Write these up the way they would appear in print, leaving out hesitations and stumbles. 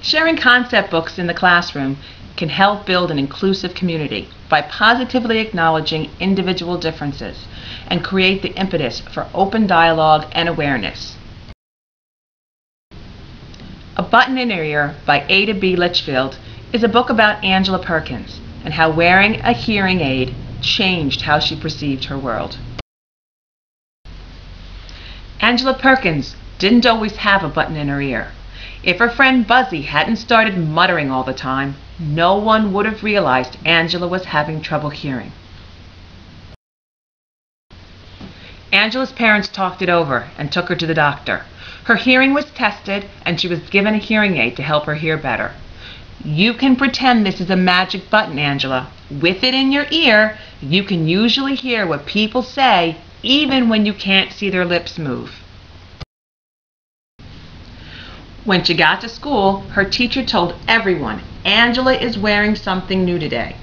Sharing concept books in the classroom can help build an inclusive community by positively acknowledging individual differences and create the impetus for open dialogue and awareness. A Button in Her Ear by Ada B. Litchfield is a book about Angela Perkins and how wearing a hearing aid changed how she perceived her world. Angela Perkins didn't always have a button in her ear. If her friend Buzzy hadn't started muttering all the time, no one would have realized Angela was having trouble hearing. Angela's parents talked it over and took her to the doctor. Her hearing was tested and she was given a hearing aid to help her hear better. You can pretend this is a magic button, Angela. With it in your ear, you can usually hear what people say even when you can't see their lips move. When she got to school, her teacher told everyone, Angela is wearing something new today.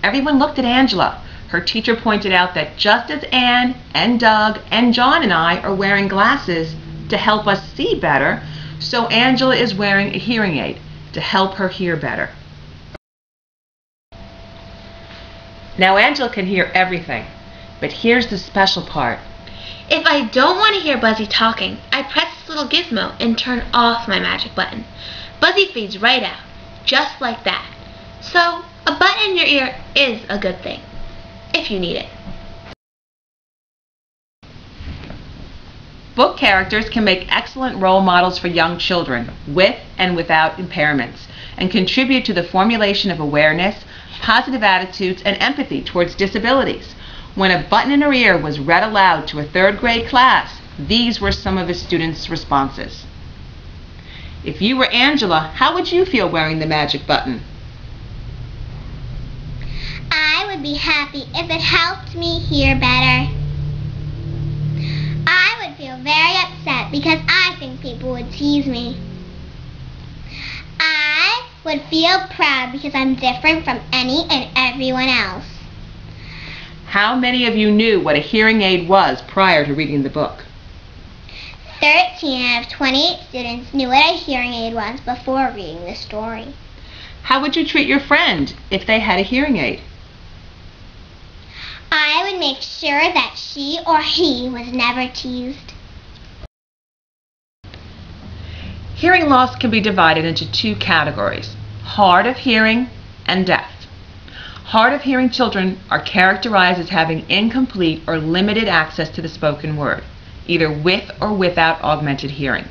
Everyone looked at Angela. Her teacher pointed out that just as Anne and Doug and John and I are wearing glasses to help us see better, so Angela is wearing a hearing aid to help her hear better. Now Angela can hear everything, but here's the special part. If I don't want to hear Buzzy talking, I press this little gizmo and turn off my magic button. Buzzy fades right out, just like that. So, a button in your ear is a good thing, if you need it. Book characters can make excellent role models for young children with and without impairments and contribute to the formulation of awareness, positive attitudes, and empathy towards disabilities. When A Button in Her Ear was read aloud to a third grade class, these were some of his students' responses. If you were Angela, how would you feel wearing the magic button? I would be happy if it helped me hear better. I would feel very upset because I think people would tease me. I would feel proud because I'm different from any and everyone else. How many of you knew what a hearing aid was prior to reading the book? 13 out of 28 students knew what a hearing aid was before reading the story. How would you treat your friend if they had a hearing aid? I would make sure that she or he was never teased. Hearing loss can be divided into two categories, hard of hearing and deaf. Hard of hearing children are characterized as having incomplete or limited access to the spoken word, either with or without augmented hearing.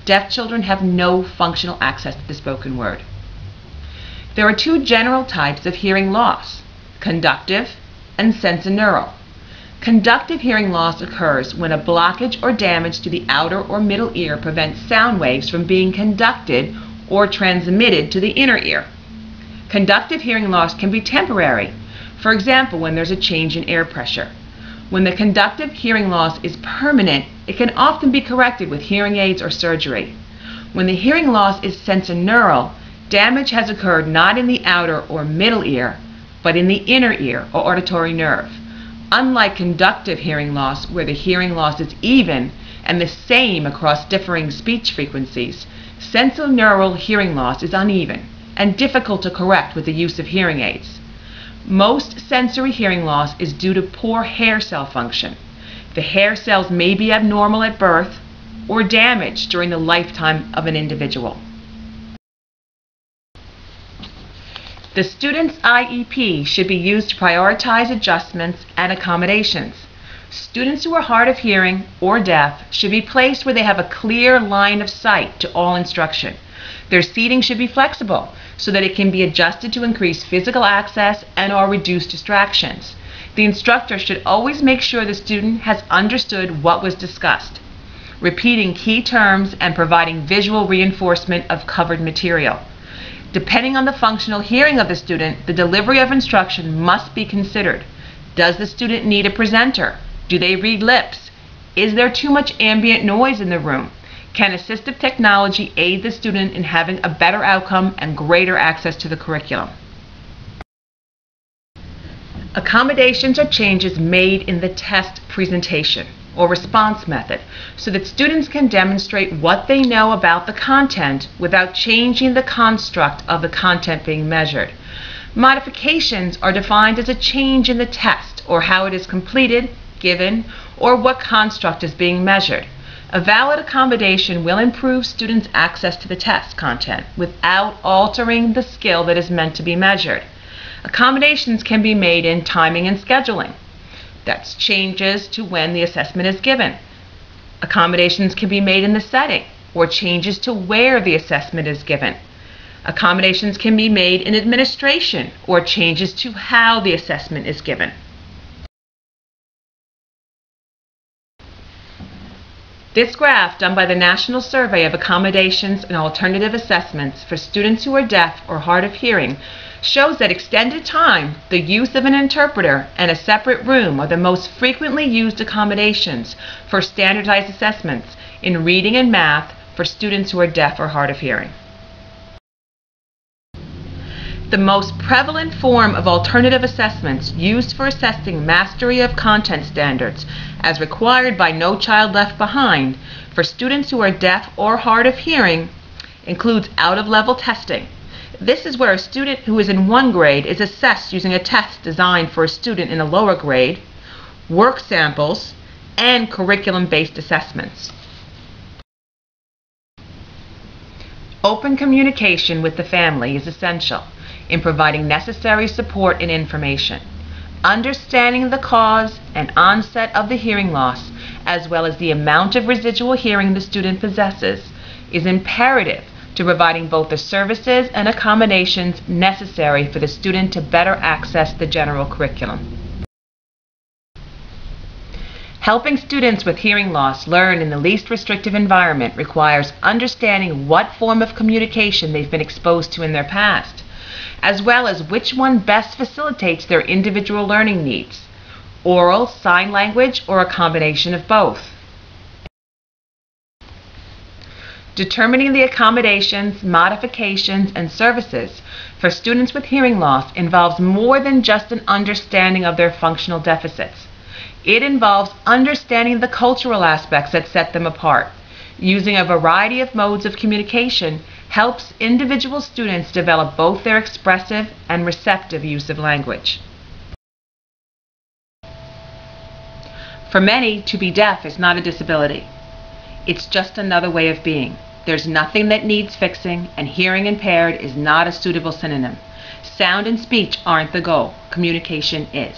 Deaf children have no functional access to the spoken word. There are two general types of hearing loss, conductive and sensorineural. Conductive hearing loss occurs when a blockage or damage to the outer or middle ear prevents sound waves from being conducted or transmitted to the inner ear. Conductive hearing loss can be temporary, for example, when there's a change in air pressure. When the conductive hearing loss is permanent, it can often be corrected with hearing aids or surgery. When the hearing loss is sensorineural, damage has occurred not in the outer or middle ear, but in the inner ear or auditory nerve. Unlike conductive hearing loss, where the hearing loss is even and the same across differing speech frequencies, sensorineural hearing loss is uneven and difficult to correct with the use of hearing aids. Most sensory hearing loss is due to poor hair cell function. The hair cells may be abnormal at birth or damaged during the lifetime of an individual. The student's IEP should be used to prioritize adjustments and accommodations. Students who are hard of hearing or deaf should be placed where they have a clear line of sight to all instruction. Their seating should be flexible so that it can be adjusted to increase physical access and or reduce distractions. The instructor should always make sure the student has understood what was discussed, repeating key terms and providing visual reinforcement of covered material. Depending on the functional hearing of the student, the delivery of instruction must be considered. Does the student need a presenter? Do they read lips? Is there too much ambient noise in the room? Can assistive technology aid the student in having a better outcome and greater access to the curriculum? Accommodations are changes made in the test presentation. or response method so that students can demonstrate what they know about the content without changing the construct of the content being measured. Modifications are defined as a change in the test or how it is completed, given, or what construct is being measured. A valid accommodation will improve students' access to the test content without altering the skill that is meant to be measured. Accommodations can be made in timing and scheduling. That's changes to when the assessment is given. Accommodations can be made in the setting or changes to where the assessment is given. Accommodations can be made in administration or changes to how the assessment is given. This graph, done by the National Survey of Accommodations and Alternative Assessments for students who are deaf or hard of hearing, shows that extended time, the use of an interpreter, and a separate room are the most frequently used accommodations for standardized assessments in reading and math for students who are deaf or hard of hearing. The most prevalent form of alternative assessments used for assessing mastery of content standards, as required by No Child Left Behind, for students who are deaf or hard of hearing, includes out-of-level testing. This is where a student who is in one grade is assessed using a test designed for a student in a lower grade, work samples, and curriculum-based assessments. Open communication with the family is essential in providing necessary support and information. Understanding the cause and onset of the hearing loss, as well as the amount of residual hearing the student possesses, is imperative to providing both the services and accommodations necessary for the student to better access the general curriculum. Helping students with hearing loss learn in the least restrictive environment requires understanding what form of communication they've been exposed to in their past, as well as which one best facilitates their individual learning needs: oral, sign language, or a combination of both. Determining the accommodations, modifications, and services for students with hearing loss involves more than just an understanding of their functional deficits. It involves understanding the cultural aspects that set them apart. Using a variety of modes of communication helps individual students develop both their expressive and receptive use of language. For many, to be deaf is not a disability. It's just another way of being. There's nothing that needs fixing, and hearing impaired is not a suitable synonym. Sound and speech aren't the goal. Communication is.